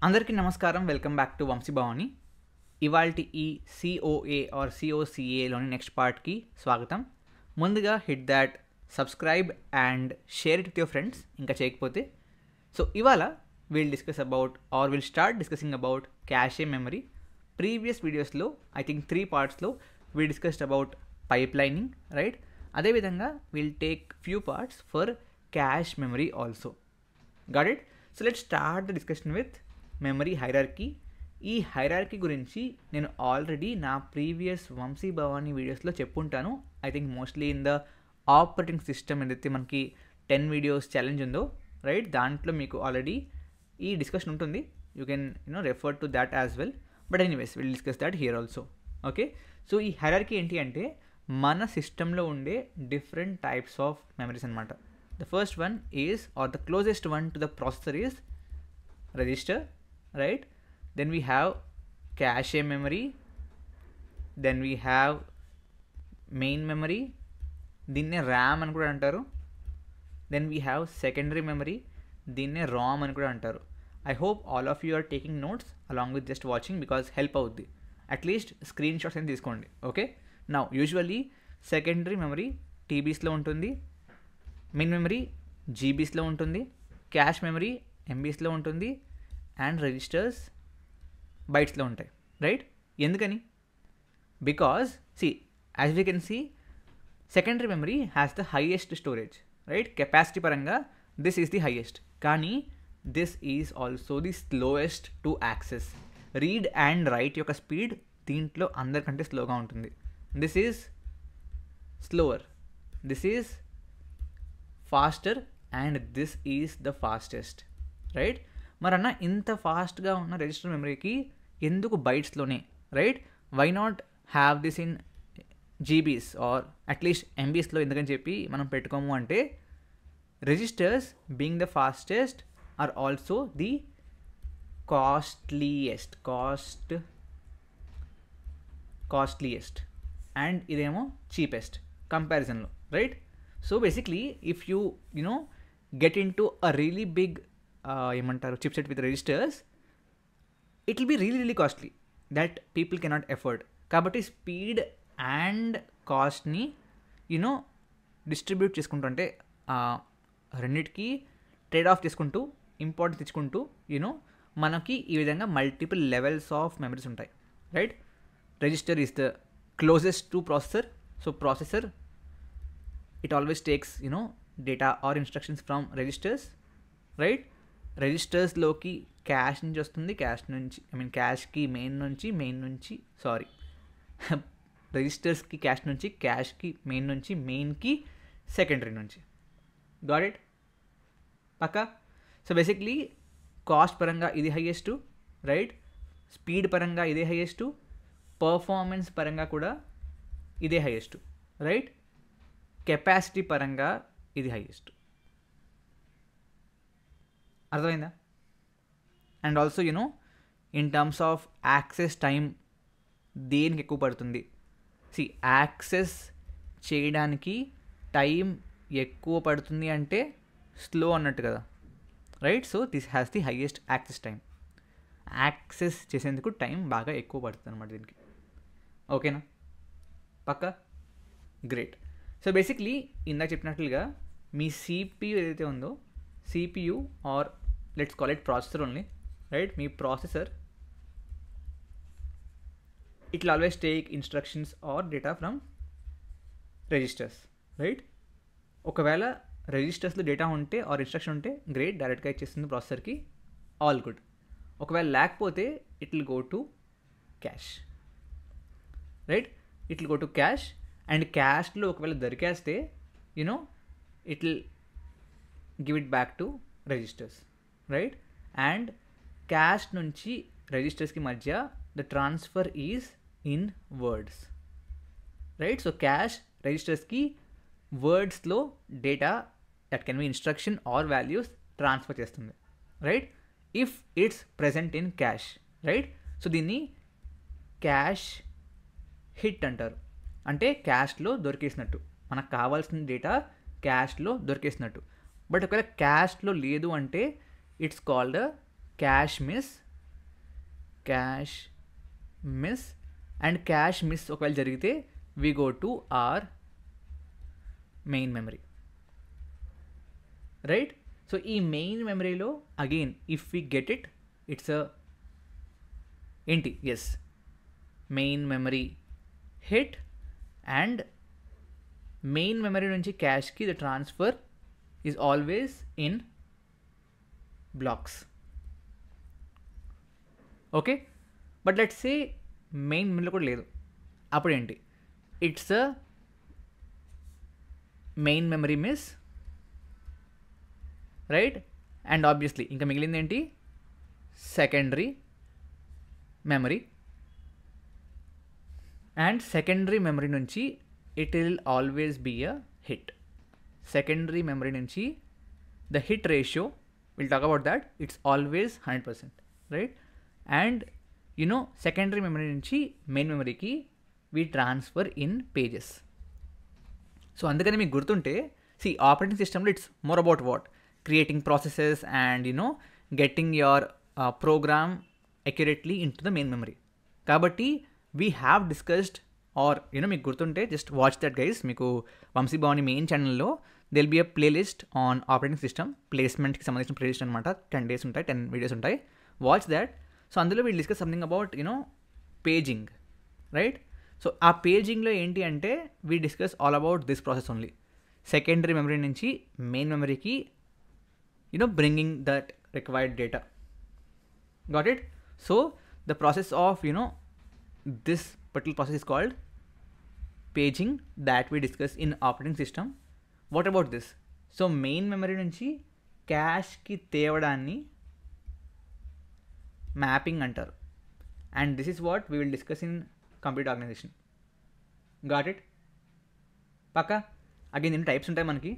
అందరికీ నమస్కారం. Welcome back to Vamshi Bhavani. ఇవాల్టి ఈ సిఓఏ ఆర్ సిఓసిఏలోని నెక్స్ట్ పార్ట్కి స్వాగతం. ముందుగా hit that subscribe and share it with your friends ఇంకా చేయకపోతే. సో ఇవాళ will start discussing about cache memory. Previous వీడియోస్లో ఐ థింక్ 3 పార్ట్స్లో we discussed about pipelining, right? అదేవిధంగా will take few parts for cache memory also. Got it? So let's start the discussion with memory hierarchy. ఈ hierarchy గురించి నేను already నా previous Vamshi Bhavani వీడియోస్లో చెప్పుంటాను. I think mostly in the operating system ఏదైతే మనకి 10 videos challenge ఉందో, రైట్, దాంట్లో మీకు ఆల్రెడీ ఈ డిస్కషన్ ఉంటుంది. You can refer to that as well. But anyways will discuss that here also. Okay, so ఈ హైరార్కీ ఏంటి అంటే మన సిస్టంలో ఉండే డిఫరెంట్ టైప్స్ ఆఫ్ మెమరీస్ అనమాట. The first one is or the closest one to the processor is register, right? Then we have cache memory, then we have main memory, దీన్నే RAM అని కూడా అంటారు. Then we have secondary memory, దీన్నే RAM అని కూడా అంటారు. I hope all of you are taking notes along with just watching because help అవుద్ది. At least screenshots అని తీసుకోండి. Okay, now usually secondary memory టీబీస్లో ఉంటుంది, మెయిన్ మెమరీ జీబీస్లో ఉంటుంది, క్యాష్ మెమరీ ఎంబీస్లో ఉంటుంది, అండ్ రిజిస్టర్స్ బైట్స్లో ఉంటాయి, రైట్? ఎందుకని? Because see as we can see secondary memory has the highest storage, right? Capacity పరంగా దిస్ ఈజ్ ది హైయెస్ట్, కానీ this is also the slowest to access. Read and write యొక్క speed దీంట్లో అందరికంటే స్లోగా ఉంటుంది. This is slower, this is faster, and this is the fastest, right? మరన్నా ఇంత ఫాస్ట్గా ఉన్న రిజిస్టర్ మెమరీకి ఎందుకు బైట్స్లోనే, right? Why not have this in GBs or at least ఎంబీస్లో ఎందుకని చెప్పి మనం పెట్టుకోము అంటే registers being the fastest are also the costliest and ఇదేమో చీపెస్ట్ కంపారిజన్లో, right? So basically if you get into a really big ఏమంటారు chipset with registers, it will be really costly that people cannot afford. కాబట్టి speed and కాస్ట్ని distribute చేసుకుంటూ, అంటే రెండిటికి trade of చేసుకుంటూ, importance తెచ్చుకుంటూ మనకి ఈ విధంగా మల్టిపుల్ లెవెల్స్ ఆఫ్ మెమరీస్ ఉంటాయి, right? Register is the closest to processor. So processor it always takes data or instructions from registers, right? registers లోకి క్యాష్ నుంచి వస్తుంది, క్యాష్ నుంచి క్యాష్కి మెయిన్ నుంచి రిజిస్టర్స్కి క్యాష్ నుంచి, క్యాష్కి మెయిన్ నుంచి, మెయిన్కి సెకండరీ నుంచి. Got it? పక్కా? సో బేసిక్లీ కాస్ట్ పరంగా ఇది హైయెస్ట్, రైట్? స్పీడ్ పరంగా ఇదే హైయెస్ట్, పర్ఫార్మెన్స్ పరంగా కూడా ఇదే హైయెస్ట్, రైట్? కెపాసిటీ పరంగా ఇది హైయెస్ట్. అర్థమైందా? And also in terms of access time దేనికి ఎక్కువ పడుతుంది? యాక్సెస్ చేయడానికి టైం ఎక్కువ పడుతుంది అంటే స్లో అన్నట్టు కదా, right? So this has the highest access time. Access చేసేందుకు టైం బాగా ఎక్కువ పడుతుంది అనమాట దీనికి. ఓకేనా? పక్కా? గ్రేట్. సో బేసిక్లీ ఇందాక చెప్పినట్లుగా మీ సిపియు ఏదైతే ఉందో, CPU or let's call it processor only, right? మీ processor it will always take instructions or data from registers, right? ఒకవేళ రిజిస్టర్స్లో డేటా ఉంటే ఆర్ ఇన్స్ట్రక్షన్ ఉంటే గ్రేట్, డైరెక్ట్గా ఇచ్చేస్తుంది ప్రాసెసర్కి, ఆల్ గుడ్. ఒకవేళ లేకపోతే it will go to cache, right? It will go to cache. And క్యాష్లో ఒకవేళ దొరికేస్తే it will give it back to registers, right? And cache నుంచి రిజిస్టర్స్కి మధ్య the transfer is in words, right? So cache రిజిస్టర్స్కి వర్డ్స్లో data that can be instruction or values transfer చేస్తుంది, right? If it's present in cache, right? So దీన్ని cache hit అంటారు. అంటే క్యాష్లో దొరికేసినట్టు, మనకు కావాల్సిన డేటా క్యాష్లో దొరికేసినట్టు. బట్ ఒకవేళ క్యాష్లో లేదు అంటే it's called cash miss, cache miss, and cache miss ఒకవేళ జరిగితే we go to our main memory, right? So ఈ మెయిన్ మెమరీలో again if we get it, it's ఏంటి, yes, main memory hit, and main memory నుంచి క్యాష్కి the transfer is always in blocks. Okay, but let's say main మెమరీలో కూడా లేదు, అప్పుడు ఏంటి, it's a main memory miss, right? And obviously ఇంకా మిగిలింది ఏంటి, secondary memory, and secondary memory నుంచి it will always be a hit. Secondary memory నుంచి the hit ratio, will talk about that, it's always 100%, right? And you know secondary memory నుంచి main మెమరీకి we transfer in pages. So అందుకని మీకు గుర్తుంటే, C operating సిస్టమ్లో it's more about what, creating processes and getting your program accurately into the main memory. Kabatti we have discussed, or మీకు గుర్తుంటే just watch that guys. మీకు Vamsi Bhavani main ఛానల్లో there'll be a playlist on operating system, ప్లేస్మెంట్కి సంబంధించిన playlist అనమాట. 10 days ఉంటాయి, 10 videos ఉంటాయి, watch that. So అందులో వీళ్ళు discuss something about paging, right? So ఆ పేజింగ్లో ఏంటి అంటే we discuss all about this process only. Secondary memory నుంచి మెయిన్ మెమరీకి bringing that required data. Got it? So the process of this particular process is called paging that we discuss in operating system. What about this? So main memory nunchi cache ki tevadaanni mapping antaru, and this is what we will discuss in computer organization. Got it? Paka again in types untayi manaki,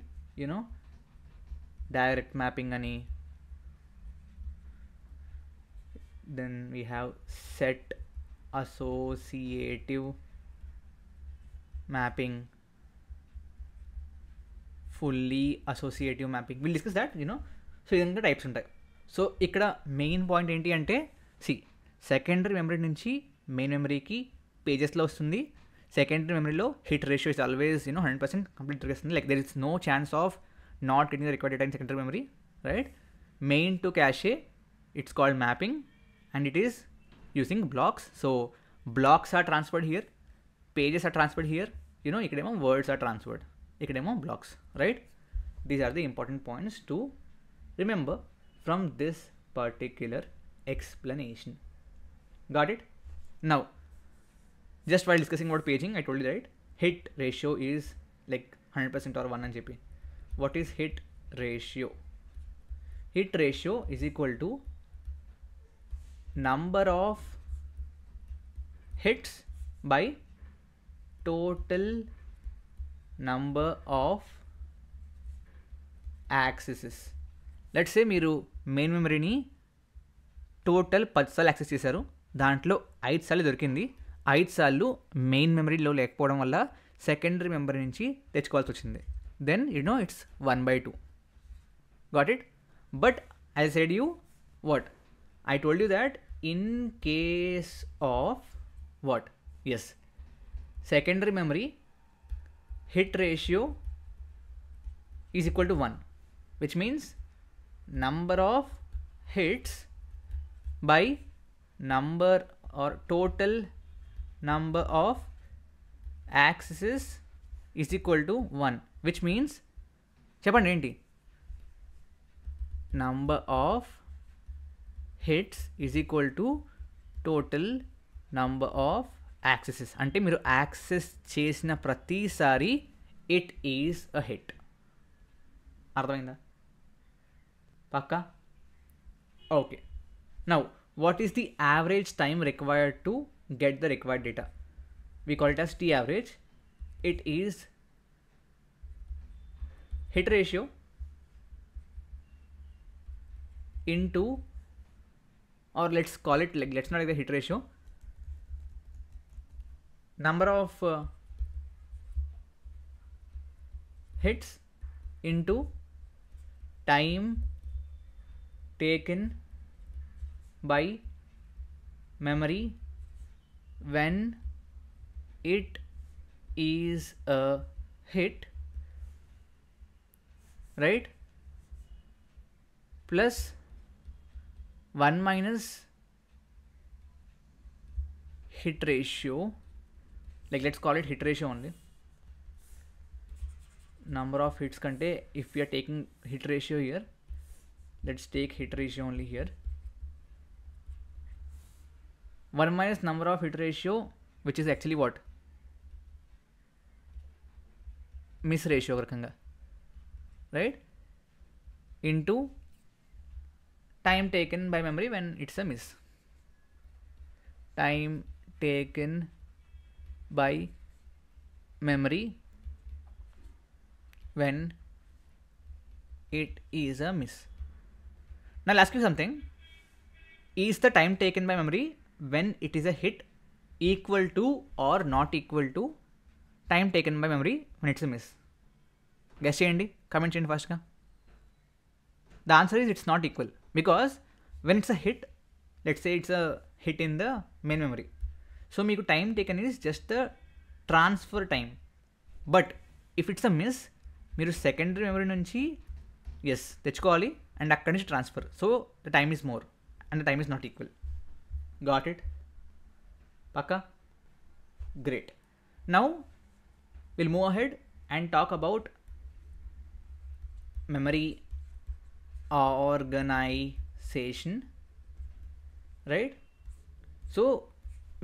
direct mapping ani, then we have set associative mapping, fully associative mapping. We'll discuss that, so ఇదంతా types ఉంటాయి. So ఇక్కడ main point ఏంటి అంటే, secondary memory నుంచి main మెమరీకి పేజెస్లో వస్తుంది. Secondary మెమరీలో hit ratio is always 100% complete దొరికేస్తుంది. Like there is no chance of not getting the required data in secondary memory, right? Main to cache, it's called mapping, and it is using blocks. So blocks are transferred here, pages are transferred here, ikkademo words are transferred, ikkademo blocks, right? These are the important points to remember from this particular explanation. Got it? Now just while discussing about paging, I told you, right, hit ratio is like 100% or 1 అని చెప్పి. What is hit ratio? Hit ratio is equal to number of hits by total number of accesses. Let's say మీరు main మెమరీని total 10 సార్లు access చేశారు, దాంట్లో 5 సార్లు దొరికింది. 5 సార్లు మెయిన్ మెమరీలో లేకపోవడం వల్ల సెకండరీ మెమరీ నుంచి తెచ్చుకోవాల్సి వచ్చింది. Then it's 1/2. Got it? But I said you what? I told you that in case of what? Yes, secondary memory hit ratio is equal to 1, which means number of hits by number or total number of accesses is equal to 1, which means చెప్పండి ఏంటి, number of hits is equal to total number of accesses. అంటే మీరు access చేసిన ప్రతిసారి it is a hit. అర్థమైందా? పక్కా? Okay. Now what is the average time required to get the required data? We call it as T average. It is hit ratio into, or let's call it like, let's not like the hit ratio, number of hits into time taken by memory when it is a hit, right, plus 1 minus hit ratio, like let's call it hit ratio only, number of hits kante if we are taking hit ratio here, let's take hit ratio only here, 1 minus number of hit ratio, which is actually what, miss ratio రకంగా, right, into time taken by memory when it's a miss. Time taken by memory when it is a miss. Now I'll ask you something. Is the time taken by memory when it is a hit equal to or not equal to time taken by memory when it's a miss? Guess చేయండి, comment చేయండి ఫాస్ట్గా. The answer is it's not equal, because when it's a hit, let's say it's a hit in the main memory, so మీకు time taken is just the transfer time, but if it's a miss, మీరు secondary memory నుంచి ఎస్ తెచ్చుకోవాలి and అక్కడి నుంచి transfer, so the time is more and the time is not equal. Got it? పక్కా? Great. Now will move ahead and talk about memory organization, right? So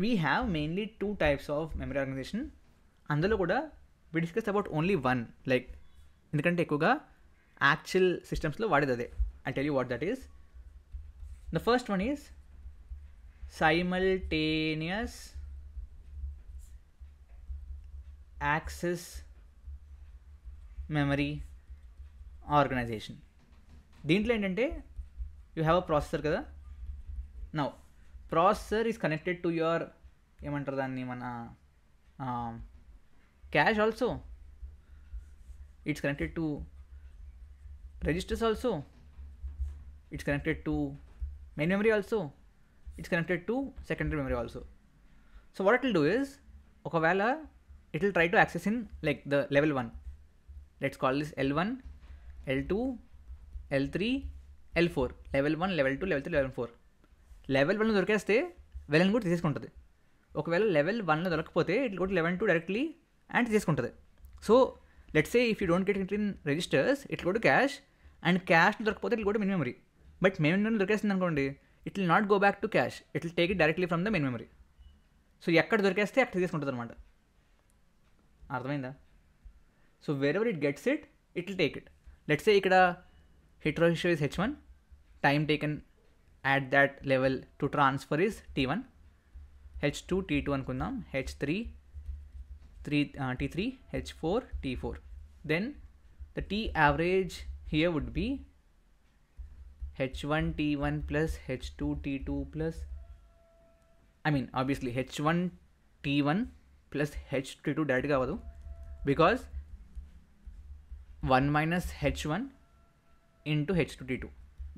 we have mainly two types of memory organization. అందులో కూడా we discussed about only one, like ఎందుకంటే ఎక్కువగా actual సిస్టమ్స్లో వాడేది అదే. I tell you what that is. The first one is simultaneous access memory organization. దీంట్లో ఏంటంటే you have a processor కదా. Now processor is connected to your, ఏమంటారు దాన్ని, మన cache also, it's connected to registers also, it's connected to main memory also, it's connected to secondary memory also. So what it will do is, ఒకవేళ it will try to access in like the level 1, let's call this L1, L2, L3, L4, level 1, level 2, level 3, level 4. Level 1లో దొరికేస్తే level కూడా తీసేసుకుంటుంది. ఒకవేళ level 1లో దొరకకపోతే it కూడా level 2 directly and తీసేసుకుంటుంది. So let's say if you don't get it in registers, it go to cache, and క్యాష్లో దొరకపోతే it go to main memory. But main memory దొరికేస్తుంది అనుకోండి, it will not go back to cache, it will take it directly from the main memory. So ఎక్కడ దొరికేస్తే అక్కడ తీసుకుంటుంది అనమాట. అర్థమైందా? So wherever it gets it, it will take it. Let's say ఇక్కడ hit ratio is H1, time taken at that level to transfer is T1, H2 T2 అనుకుందాం, H3 T3, H4 T4. Then the T average here would be H1 T1 plus H2 T2 plus, I mean obviously H1 T1 plus H2 T2 డైరెక్ట్గా అవ్వదు, because 1 minus H1 into H2 T2,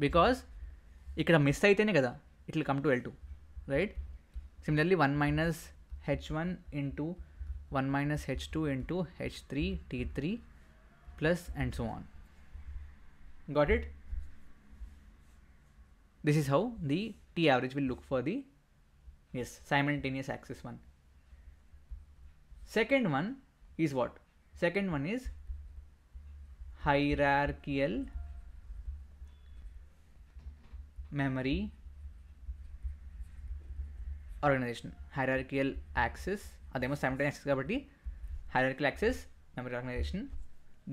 because ఇక్కడ miss అయితేనే కదా it will come to L2, right? Similarly 1 minus H1 into 1 minus H2 into H3 T3 plus and so on. Got it? This is how the T average will look for the simultaneous access one. Second one is what? Second one is hierarchical memory organization. Hierarchical access, అదేమో simultaneous access కాబట్టి hierarchical access memory organization.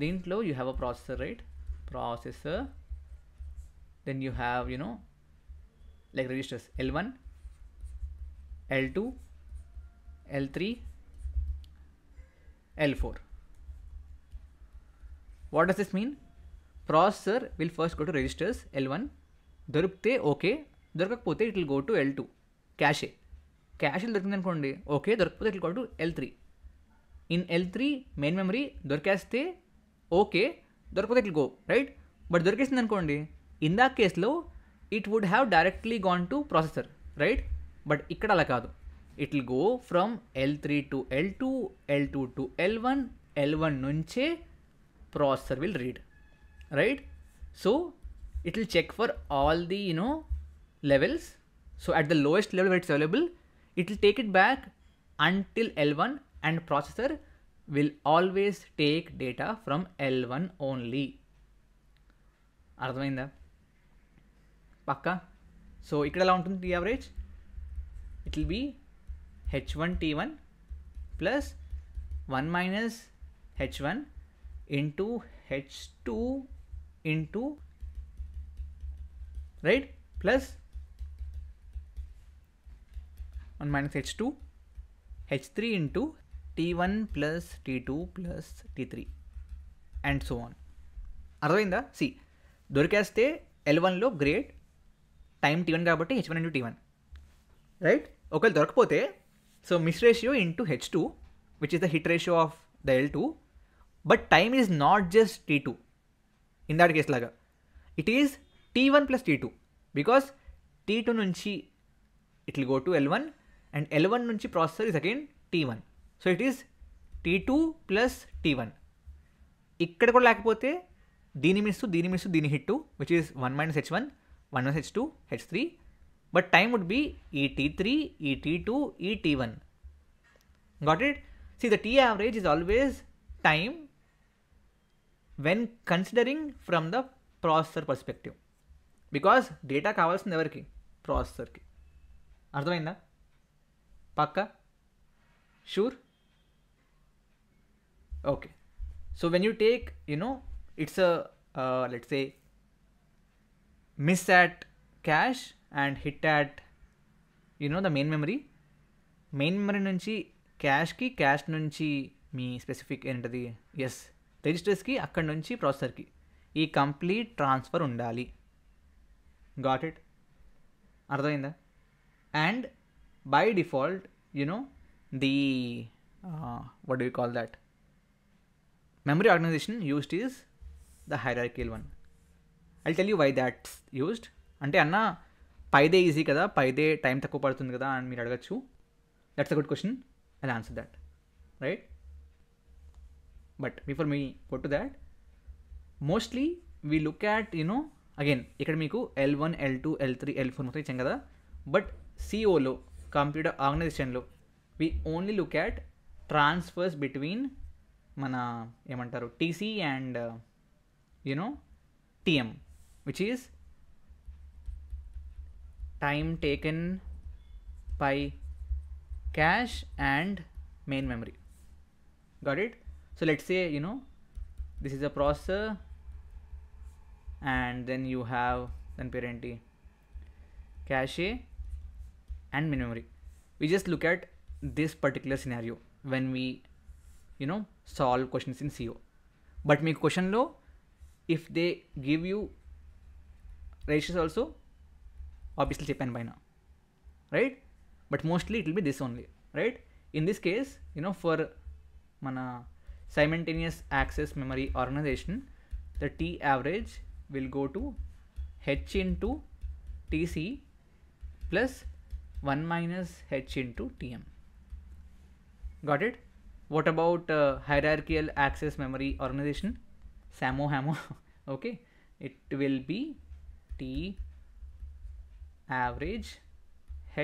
దీంట్లో you have a processor, right? Processor, then you have like registers L1, L2, L3, L4. What does this mean? Processor will first go to registers L1, దొరికితే okay, దొరకకపోతే it will go to L2, cache. క్యాష్లో దొరికింది అనుకోండి okay, దొరకకపోతే it will go to L3. In L3 main memory దొరికేస్తే okay, దొరకకపోతే it will go, right? But దొరికేసింది అనుకోండి, ఇన్ దా కేసులో it would have directly gone to processor, right? But ఇక్కడ అలా కాదు. It will go from L3 to L2, L2 to L1, L1 నుంచే processor will read, right? So it will check for all the levels. So at the lowest level where it's available, it will take it back until L1, and processor will always take data from L1 only. అర్థమైందా పక్కా? So ఇక్కడ ఎలా ఉంటుంది T average? It will be H1 T1 plus 1 minus H1 into H2 into right plus 1 minus H2 H3 into T1 plus T2 plus T3 and so on. అర్థమైందా? See దొరికేస్తే L1లో great time T1 కాబట్టి H1 into T1, right? ఒకవేళ దొరకపోతే so miss ratio into H2 which is the hit ratio of the L2, but time is not just T2 in that case లాగా, it is T1 plus T2 because T2 నుంచి it will go to L1 and L1 నుంచి processor is again T1. So it is T2 plus T1. ఇక్కడ కూడా లేకపోతే దీని miss దీని hit which is 1 minus H1, 1 minus H2, H3, but time would be E T3, E T2, E T1. Got it? See, the T average is always time when considering from the processor perspective. Because data కావాల్సింది ఎవరికి? ప్రాసెసర్కి. అర్థమైందా పక్కా? Sure? Okay. So when you take it's let's say miss at cache and hit at the main memory నుంచి క్యాష్కి, cash నుంచి మీ specific ఏంటది రిజిస్టర్స్కి, అక్కడ నుంచి ప్రాసెసర్కి ఈ కంప్లీట్ ట్రాన్స్ఫర్ ఉండాలి. Got it? అర్థమైందా? And by default the what do you call that, memory organization used is the hierarchical one. I'll tell you why that's used. అంటే అన్న పైదే ఈజీ కదా, పైదే టైం తక్కువ పడుతుంది కదా అని మీరు అడగచ్చు. That's a good question. I'll answer that, right? But before we go to that, mostly we look at again ఇక్కడ మీకు L1, L2, L3, L4 మొత్తం ఇచ్చాం కదా, బట్ సిఓలో కంప్యూటర్ ఆర్గనైజేషన్లో we only look at transfers between మన ఏమంటారు TC and TM, which is time taken by cache and main memory. Got it? So let's say this is a processor and then you have parent cache and main memory. We just look at this particular scenario when we solve questions in CO. But me question lo, if they give you ratios also, obviously cheppan by now, right? But mostly it will be this only, right? In this case for mana simultaneous access memory organization, the T average will go to H into TC plus 1 minus H into TM. Got it? What about hierarchical access memory organization? SAMO, HAMO. Okay, it will be T average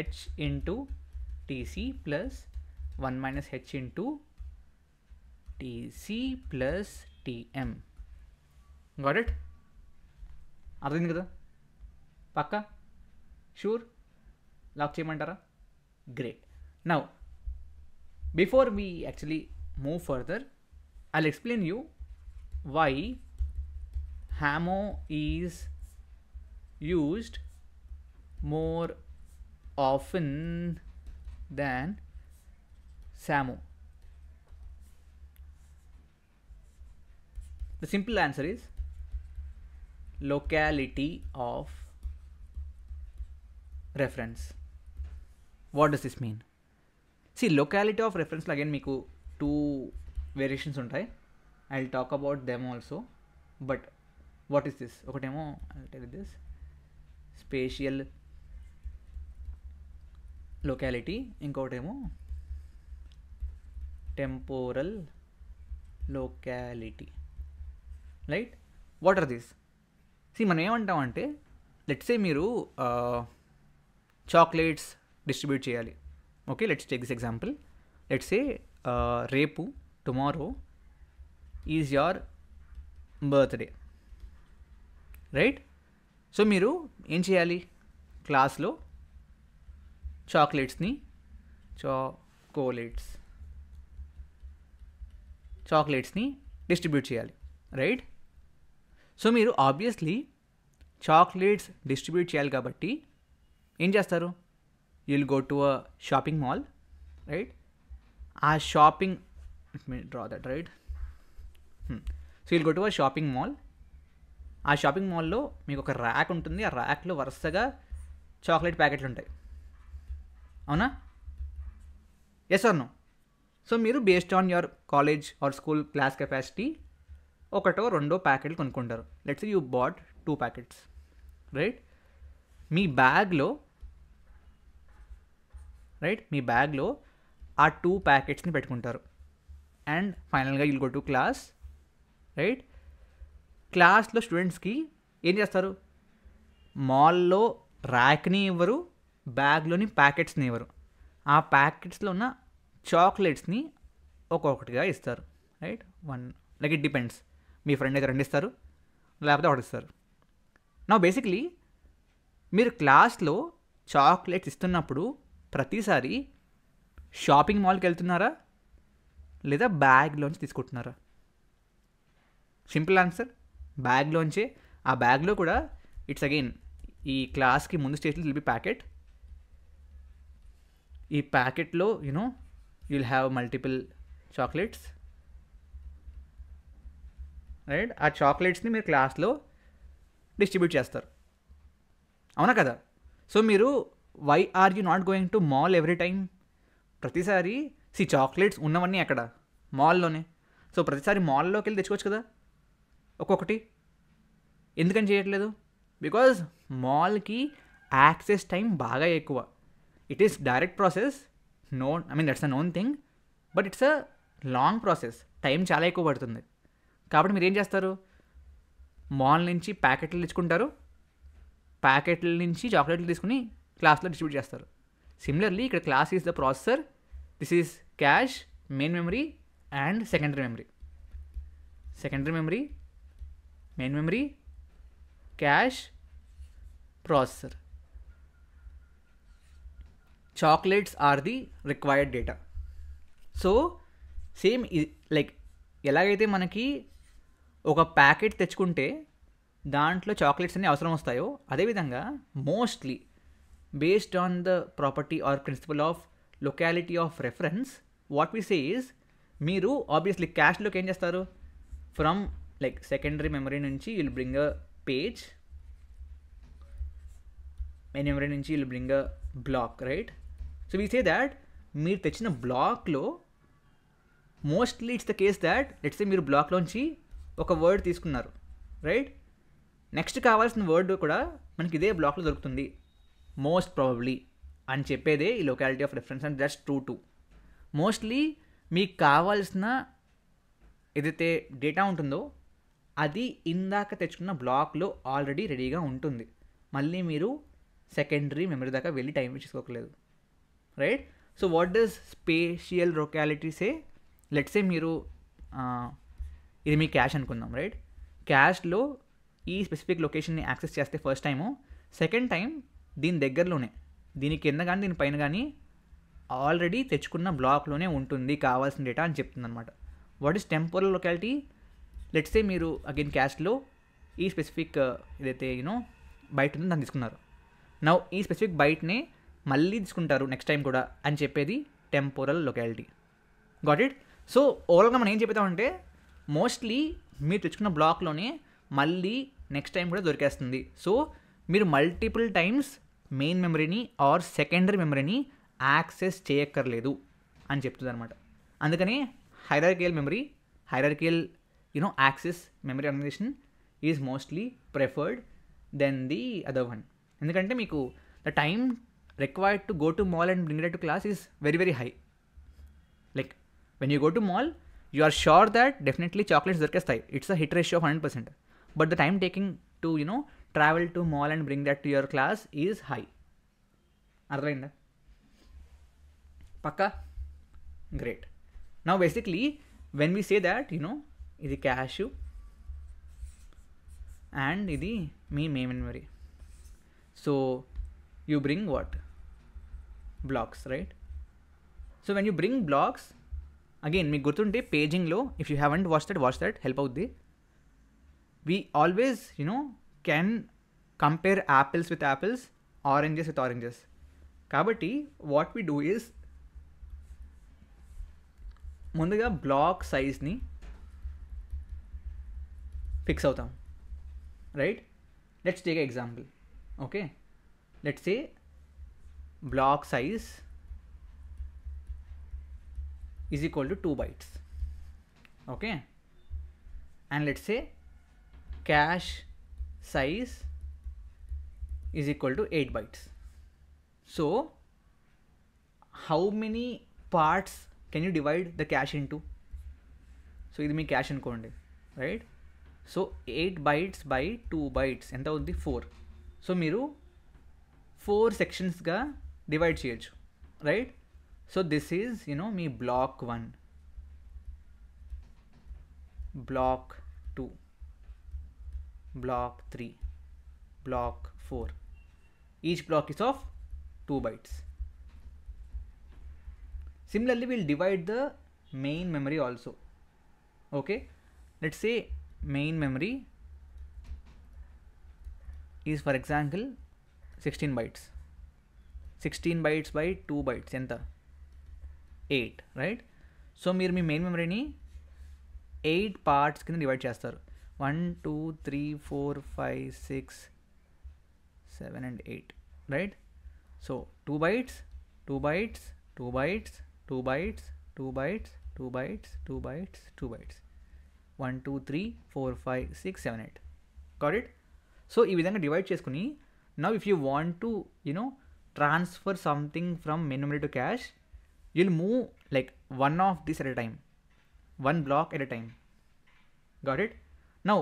H into TC plus 1 minus H into TC plus TM. Got it? అర్థమైంది కదా పక్కా? Sure? Lock చేయమంటారా? Great. Now before we actually move further, I'll explain you why HAMO is used more often than SAMO. The simple answer is locality of reference. What does this mean? See, locality of reference లో again మీకు two variations ఉంటాయి. I'll talk about them also. But what is this? ఒకటేమో I'll tell you this spatial locality, ఇంకోటేమో temporal locality, right? What are these? మనం ఏమంటామంటే, let's say మీరు chocolates distribute చేయాలి. Okay, let's take this example. Let's say రేపు, tomorrow is your birthday, right? So మీరు ఏం చేయాలి? క్లాస్లో చాక్లెట్స్ని డిస్ట్రిబ్యూట్ చేయాలి, రైట్? సో మీరు ఆబ్వియస్లీ చాక్లెట్స్ డిస్ట్రిబ్యూట్ చేయాలి కాబట్టి ఏం చేస్తారు? You'll go to a shopping mall, right? ఆ shopping, draw that, right? So you'll go to a shopping mall. ఆ షాపింగ్ మాల్లో మీకు ఒక ర్యాక్ ఉంటుంది. ఆ ర్యాక్లో వరుసగా చాక్లెట్ ప్యాకెట్లు ఉంటాయి, అవునా? Yes or no? సో మీరు based on your college or school class capacity ఒకటో రెండో ప్యాకెట్లు కొనుక్కుంటారు. Let's you bought 2 packets, right? మీ బ్యాగ్లో ఆ 2 ప్యాకెట్స్ని పెట్టుకుంటారు. అండ్ ఫైనల్గా you'll go to class, right? క్లాస్లో స్టూడెంట్స్కి ఏం చేస్తారు? మాల్లో ర్యాక్ని ఇవ్వరు, బ్యాగ్లోని ప్యాకెట్స్ని ఇవ్వరు. ఆ ప్యాకెట్స్లో ఉన్న చాక్లెట్స్ని ఒక్కొక్కటిగా ఇస్తారు, right? Like it depends. Me friend అయితే 2 ఇస్తారు, లేకపోతే 1 ఇస్తారు. నా బేసిక్లీ మీరు క్లాస్లో చాక్లెట్స్ ఇస్తున్నప్పుడు ప్రతిసారి షాపింగ్ మాల్కి వెళ్తున్నారా లేదా బ్యాగ్లోంచి తీసుకుంటున్నారా? సింపుల్ ఆన్సర్, బ్యాగ్లోంచే. ఆ బ్యాగ్లో కూడా ఇట్స్ అగైన్ ఈ క్లాస్కి ముందు స్టేజ్లో విల్ బి ప్యాకెట్. ఈ ప్యాకెట్లో you'll have multiple chocolates, right? ఆ చాక్లెట్స్ని మీరు క్లాస్లో డిస్ట్రిబ్యూట్ చేస్తారు, అవునా కదా? సో మీరు why are you not going to mall every time? ప్రతిసారి చాక్లెట్స్ ఉన్నవన్నీ ఎక్కడ? మాల్లోనే. సో ప్రతిసారి మాల్లోకి వెళ్ళి తెచ్చుకోవచ్చు కదా ఒక్కొక్కటి. ఎందుకని చేయట్లేదు? బికాజ్ మాల్కి యాక్సెస్ టైం బాగా ఎక్కువ. It is direct process, that's a known thing, but it's a long process. Time చాలా ఎక్కువ పడుతుంది. కాబట్టి మీరు ఏం చేస్తారు? మాల్ నుంచి ప్యాకెట్లు తెచ్చుకుంటారు, ప్యాకెట్ల నుంచి చాక్లెట్లు తీసుకుని క్లాస్లో డిస్ట్రిబ్యూట్ చేస్తారు. సిమిలర్లీ ఇక్కడ class is the processor, this is cache, main memory and secondary memory, cache, processor. Chocolates are the required data. So same like ఎలాగైతే మనకి ఒక ప్యాకెట్ తెచ్చుకుంటే దాంట్లో చాక్లెట్స్ అన్ని అవసరం వస్తాయో, అదేవిధంగా mostly based on the property or principle of locality of reference, what we say is, మీరు ఆబ్వియస్లీ క్యాష్లోకి ఏం చేస్తారు? ఫ్రమ్ లైక్ సెకండరీ మెమరీ నుంచి will bring a page, main memory నుంచి will bring a block, right? So we say that మీరు తెచ్చిన బ్లాక్లో mostly it's the case that let's say మీరు బ్లాక్లోంచి ఒక వర్డ్ తీసుకున్నారు, రైట్? నెక్స్ట్ కావాల్సిన వర్డ్ కూడా మనకి ఇదే బ్లాక్లో దొరుకుతుంది మోస్ట్ ప్రాబబ్లీ అని చెప్పేదే ఈ locality of reference. And that's true to mostly. మీకు కావాల్సిన ఏదైతే డేటా ఉంటుందో అది ఇందాక తెచ్చుకున్న బ్లాక్లో ఆల్రెడీ రెడీగా ఉంటుంది. మళ్ళీ మీరు సెకండరీ మెమరీ దాకా వెళ్ళి టైం చేసుకోకలేదు, right? So what does spatial locality say? Let's say మీరు ఇది మీ క్యాష్ అనుకుందాం, రైట్? క్యాష్లో ఈ స్పెసిఫిక్ లొకేషన్ని యాక్సెస్ చేస్తే ఫస్ట్ టైము, సెకండ్ టైం దీని దగ్గరలోనే, దీని కింద కానీ దీని పైన కానీ ఆల్రెడీ తెచ్చుకున్న బ్లాక్లోనే ఉంటుంది కావాల్సిన డేటా అని చెప్తుంది అనమాట. What is temporal locality? Let's say మీరు అగైన్ క్యాష్లో ఈ స్పెసిఫిక్ ఏదైతే బైట్ ఉందో దాన్ని తీసుకున్నారు. నౌ ఈ స్పెసిఫిక్ బైట్నే మళ్ళీ తీసుకుంటారు నెక్స్ట్ టైం కూడా అని చెప్పేది temporal locality. Got it? So ఓవరాల్గా మనం ఏం చెప్తామంటే, మోస్ట్లీ మీరు తెచ్చుకున్న బ్లాక్లోనే మళ్ళీ నెక్స్ట్ టైం కూడా దొరికేస్తుంది. సో మీరు మల్టిపుల్ టైమ్స్ మెయిన్ మెమరీని ఆర్ సెకండరీ మెమరీని యాక్సెస్ చేయక్కర్లేదు అని చెప్తుంది అనమాట. అందుకని hierarchical access memory organization is mostly preferred then the other one. ఎందుకంటే మీకు the time required to go to mall and bring it to class is very, very high. Like when you go to mall, you are sure that definitely chocolates dorkestayi. It's a hit ratio of 100%. But the time taking to, travel to mall and bring that to your class is high. Arthamayinda? Pakka? Great. Now basically, when we say that, ఇది cache and ఇది మీ main memory. So you bring what? Blocks, right? So when you bring blocks, again, మీకు గుర్తుంటే పేజింగ్లో, if you haven't watched that, watch that, help అవుద్ది. We always, can compare apples with apples, oranges with oranges. కాబట్టి what we do is, ముందుగా black సైజ్ని fix అవుతాం, right? Let's take example. Okay, let's say block size is equal to 2 bytes. Okay, and let's say cache size is equal to 8 bytes. So how many parts can you divide the cache into? So ఇది మీ cache అనుకోండి, right? So 8 bytes by 2 bytes ఎంత అవుతుంది? 4. So మీరు 4 సెక్షన్స్గా divide చేయొచ్చు, right? So this is, me block 1, block 2, block 3, block 4. Each block is of 2 bytes. Similarly, we'll divide the main memory also. Okay, let's say main memory is, for example, 16 bytes. 16 bytes by 2 bytes ఎంత? 8, right? So మీరు మీ main మెమరీని 8 parts కింద divide చేస్తారు. 1 2 3 4 5 6 7 and 8, right? So 2 bytes 2 bytes 2 bytes 2 bytes 2 bytes 2 bytes 2 bytes 2 bytes 1 2 3 4 5 6 7 8. Got it? So ఈ విధంగా divide చేసుకుని, now if you want to transfer something from main memory to cash, you'll move like one of these at a time, one block at a time. Got it? Now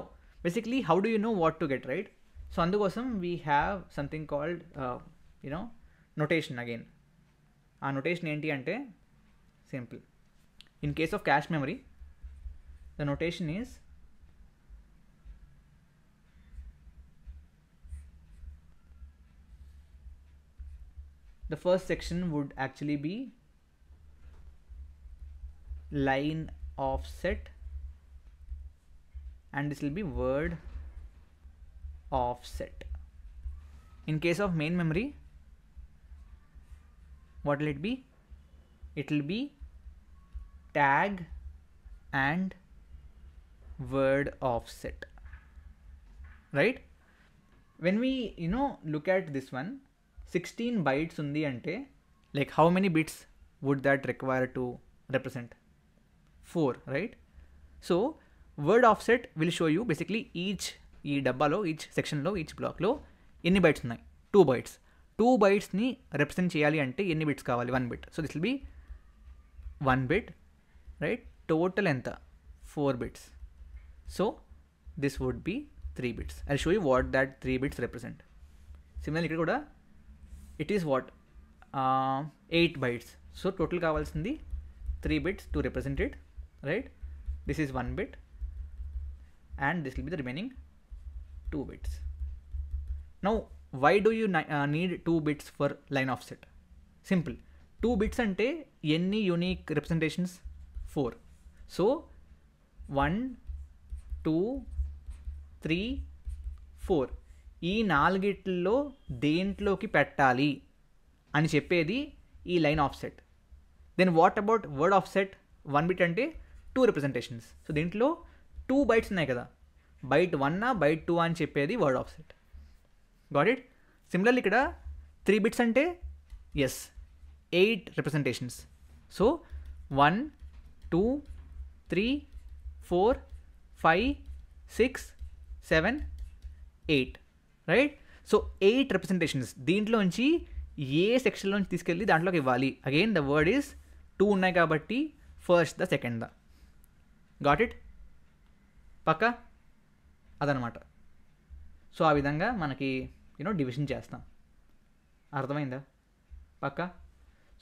basically, how do you know what to get, right? So andukosam we have something called notation again. Aa notation enti ante simple. In case of cache memory, the notation is the first section would actually be line offset, and this will be word offset. In case of main memory, what will it be? It will be tag and word offset, right? When we look at this one, 16 bytes undi ante, like how many bits would that require to represent? 4, right? So word offset will show you basically ఈ డబ్బాలో, each సెక్షన్లో, each బ్లాక్లో ఎన్ని bytes ఉన్నాయి? 2 bytes. 2 bytesని represent చేయాలి అంటే ఎన్ని bits కావాలి? 1 bit. So this will be 1 bit, రైట్? టోటల్ ఎంత? 4 bits. So this would be 3 bits. I show you what that 3 bits represent. Similarly ఇక్కడ కూడా it is what 8 bytes. So total కావాల్సింది 3 bits to represent it, right? This is 1 bit, and this will be the remaining 2 bits. Now why do you need 2 bits for line offset? Simple. 2 bits ante any unique representations? 4. So 1 2 3 4 ఈ నాలుగిట్లో దేంట్లోకి పెట్టాలి అని చెప్పేది ఈ line offset. Then what about word offset? 1 bit అంటే 2 representations. So దీంట్లో 2 bytes ఉన్నాయి కదా, byte 1 byte 2 అని చెప్పేది word offset. Got it? Similarly ఇక్కడ 3 bits అంటే ఎస్ 8 representations. సో 1 2 3 4 5 6 7 8, రైట్? So 8 representations. దీంట్లోంచి ఏ సెక్షన్లోంచి తీసుకెళ్ళి దాంట్లోకి ఇవ్వాలి. అగైన్ ద వర్డ్ ఈస్ 2 ఉన్నాయి కాబట్టి first the second the. Got it? పక్కా అదనమాట. సో ఆ విధంగా మనకి డివిజన్ చేస్తాం. అర్థమైందా? పక్కా.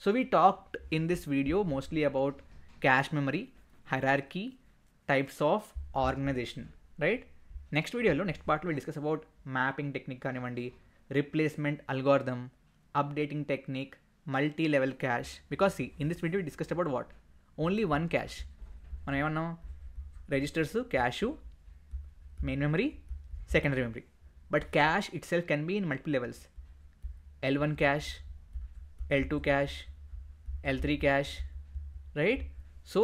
So we talked in this video mostly about cache memory, hierarchy, types of organization, right? Next వీడియోలో నెక్స్ట్ పార్ట్లో డిస్కస్ అబౌట్ మ్యాపింగ్ టెక్నిక్ కానివ్వండి, replacement algorithm, updating technique, multi level cache. Because see in this video discussed about what? Only one cache. మనం ఏమన్నాం? Registers, cache, main memory, secondary memory. But cache itself can be in multiple levels. L1 cache, L2 cache, L3 cache, right? So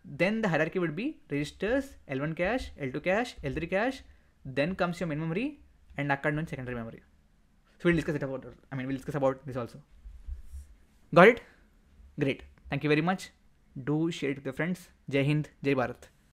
then the hierarchy would be registers, L1 cache, L2 cache, L3 cache, then comes your main memory, and akkad nunchi secondary memory. So we'll discuss about this also. Got it? Great. Thank you very much. Do share it with your friends. Jai Hind, Jai Bharat.